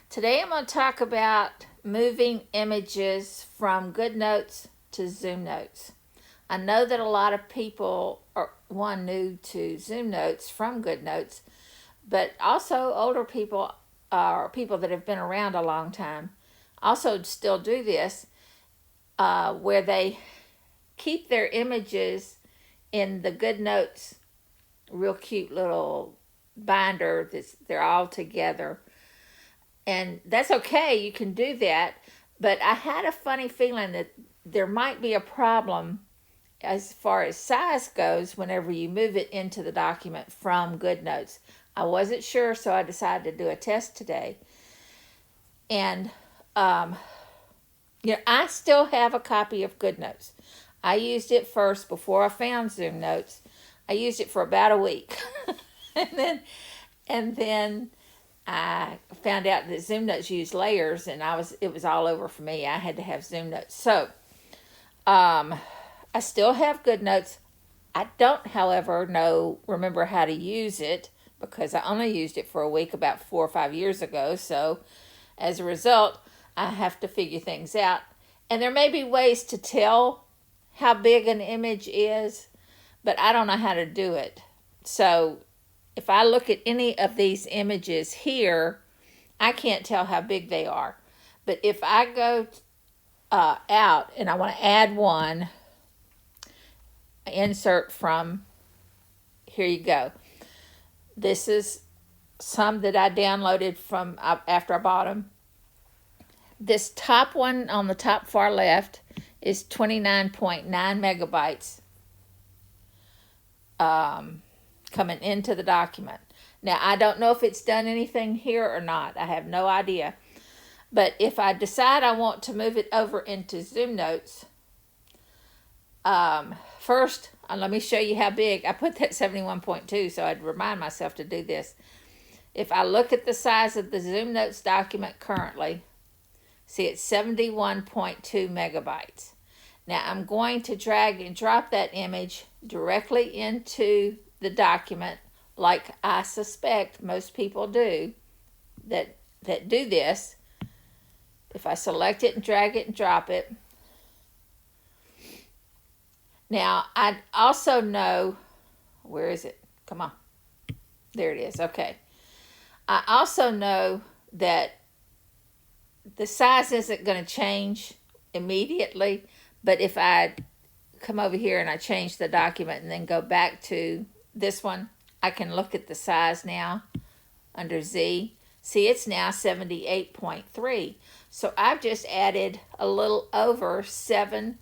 Today I'm going to talk about moving images from GoodNotes to ZoomNotes. I know that a lot of people are new to ZoomNotes from GoodNotes, but also older people or people that have been around a long time also still do this, where they keep their images in the GoodNotes real cute little binder they're all together. And that's okay, you can do that. But I had a funny feeling that there might be a problem as far as size goes whenever you move it into the document from GoodNotes. I wasn't sure, so I decided to do a test today. And, I still have a copy of GoodNotes. I used it first before I found ZoomNotes. I used it for about a week. and then I found out that ZoomNotes used layers, and it was all over for me. I had to have ZoomNotes. So, I still have GoodNotes. I don't, however, remember how to use it because I only used it for a week about 4 or 5 years ago. So, as a result, I have to figure things out. And there may be ways to tell how big an image is, but I don't know how to do it. So, if I look at any of these images here, I can't tell how big they are. But if I go out and I want to add one, insert from, here you go. This is some that I downloaded from after I bought them. This top one on the top far left is 29.9 megabytes. Coming into the document. Now, I don't know if it's done anything here or not. I have no idea. But if I decide I want to move it over into ZoomNotes, first, let me show you how big. I put that 71.2, so I'd remind myself to do this. If I look at the size of the ZoomNotes document currently, see it's 71.2 megabytes. Now, I'm going to drag and drop that image directly into the document, like I suspect most people do that do this. If I select it and drag it and drop it. Now, I also know, where is it? Come on. There it is. Okay. I also know that the size isn't going to change immediately, but if I come over here and I change the document and then go back to this one, I can look at the size now under Z. See, it's now 78.3. So I've just added a little over 7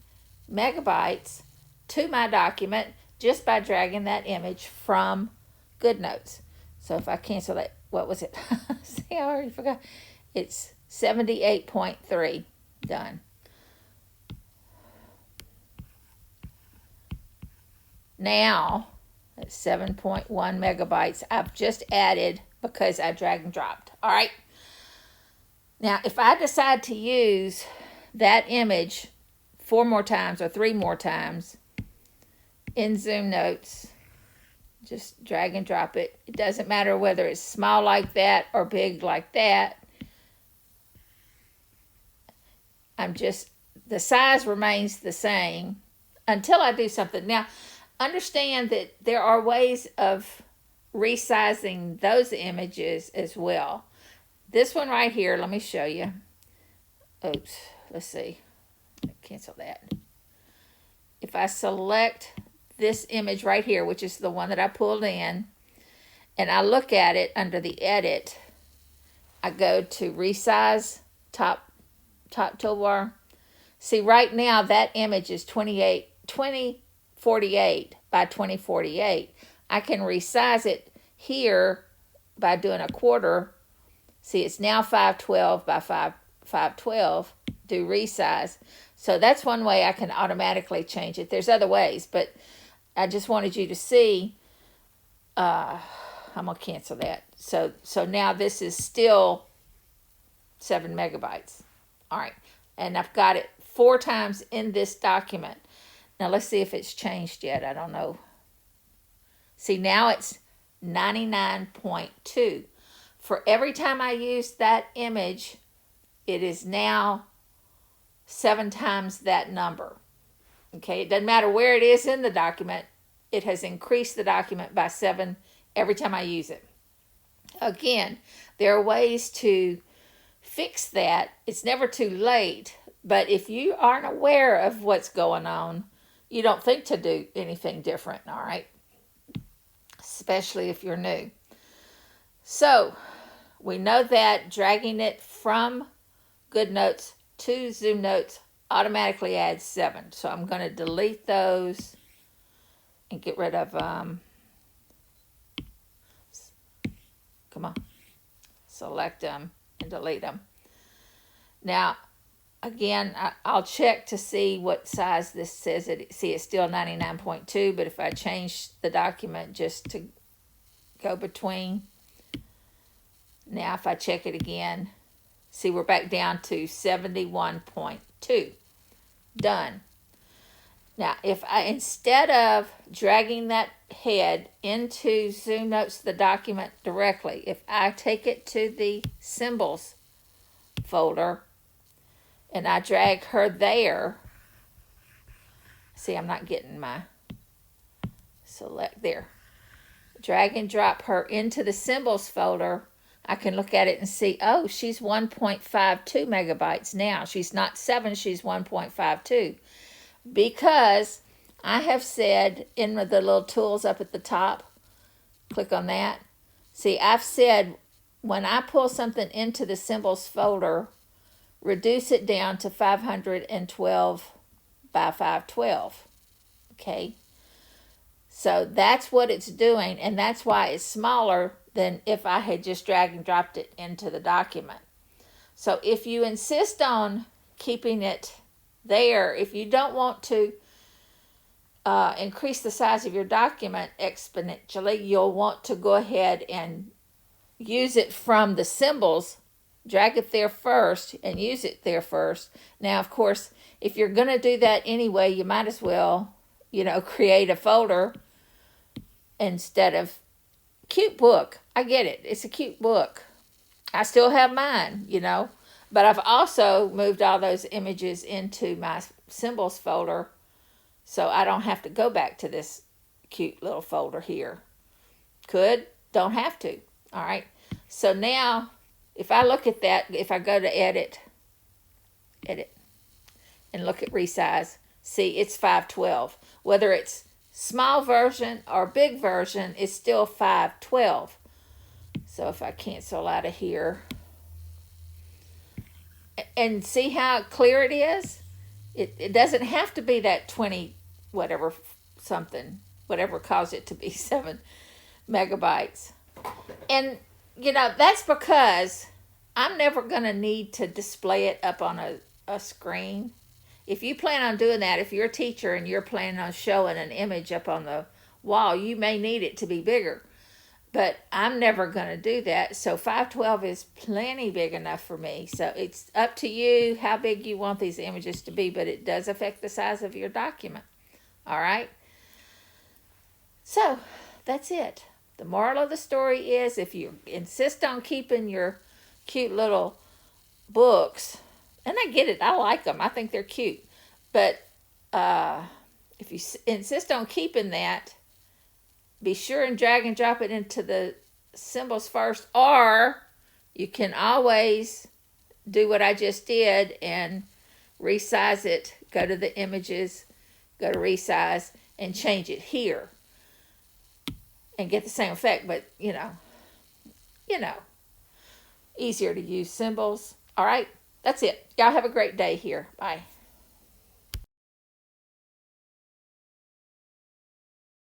megabytes to my document just by dragging that image from GoodNotes. So if I cancel that, what was it? See, I already forgot. It's 78.3 done. Now, that's 7.1 megabytes I've just added because I drag and dropped. All right. Now, if I decide to use that image 4 more times or 3 more times in ZoomNotes, just drag and drop it. It doesn't matter whether it's small like that or big like that. The size remains the same until I do something. Now, understand that there are ways of resizing those images as well. This one right here, let me show you. Oops, let's see. Cancel that. If I select this image right here, which is the one that I pulled in, and I look at it under the edit, I go to resize, top toolbar. See, right now that image is 2048 by 2048. I can resize it here by doing a quarter. See, it's now 512 by 512. Do resize. So that's one way I can automatically change it. There's other ways, but I just wanted you to see. I'm going to cancel that. So now this is still 7 megabytes. All right. And I've got it 4 times in this document. Now let's see if it's changed yet. I don't know. See, now it's 99.2. for every time I use that image, it is now 7 times that number. Okay, it doesn't matter where it is in the document, it has increased the document by 7 every time I use it. Again, there are ways to fix that. It's never too late, but if you aren't aware of what's going on, you don't think to do anything different, all right? Especially if you're new. So, we know that dragging it from GoodNotes to ZoomNotes automatically adds 7. So I'm going to delete those and get rid of, come on, select them and delete them. Now, again, I'll check to see what size this says. See, it's still 99.2, but if I change the document just to go between, now if I check it again, see, we're back down to 71.2. Done. Now, if I, instead of dragging that head into ZoomNotes, the document directly, if I take it to the symbols folder and I drag her there, see, I'm not getting my select there. Drag and drop her into the symbols folder, I can look at it and see, oh, she's 1.52 megabytes now. She's not 7, she's 1.52. Because I have said in the little tools up at the top, click on that. See, I've said when I pull something into the symbols folder, reduce it down to 512 by 512. Okay? So that's what it's doing, and that's why it's smaller than if I had just dragged and dropped it into the document. So if you insist on keeping it there, if you don't want to increase the size of your document exponentially, you'll want to go ahead and use it from the symbols, drag it there first and use it there first. Now, of course, if you're going to do that anyway, you might as well, create a folder instead of cute book. I get it. It's a cute book. I still have mine, but I've also moved all those images into my symbols folder so I don't have to go back to this cute little folder here. Could, don't have to. All right. So now if I look at that, if I go to edit, and look at resize, see, it's 512. Whether it's small version or big version, it's still 512. So if I cancel out of here, and see how clear it is? It doesn't have to be that 20 whatever something, whatever caused it to be 7 megabytes. And, that's because I'm never going to need to display it up on a screen. If you plan on doing that, if you're a teacher and you're planning on showing an image up on the wall, you may need it to be bigger. But I'm never going to do that. So 512 is plenty big enough for me. So it's up to you how big you want these images to be, but it does affect the size of your document. All right? So that's it. The moral of the story is if you insist on keeping your cute little books, and I get it, I like them, I think they're cute, but if you insist on keeping that, be sure and drag and drop it into the symbols first, or you can always do what I just did and resize it, go to the images, go to resize, and change it here and get the same effect, but easier to use symbols. All right, that's it. Y'all have a great day here. Bye.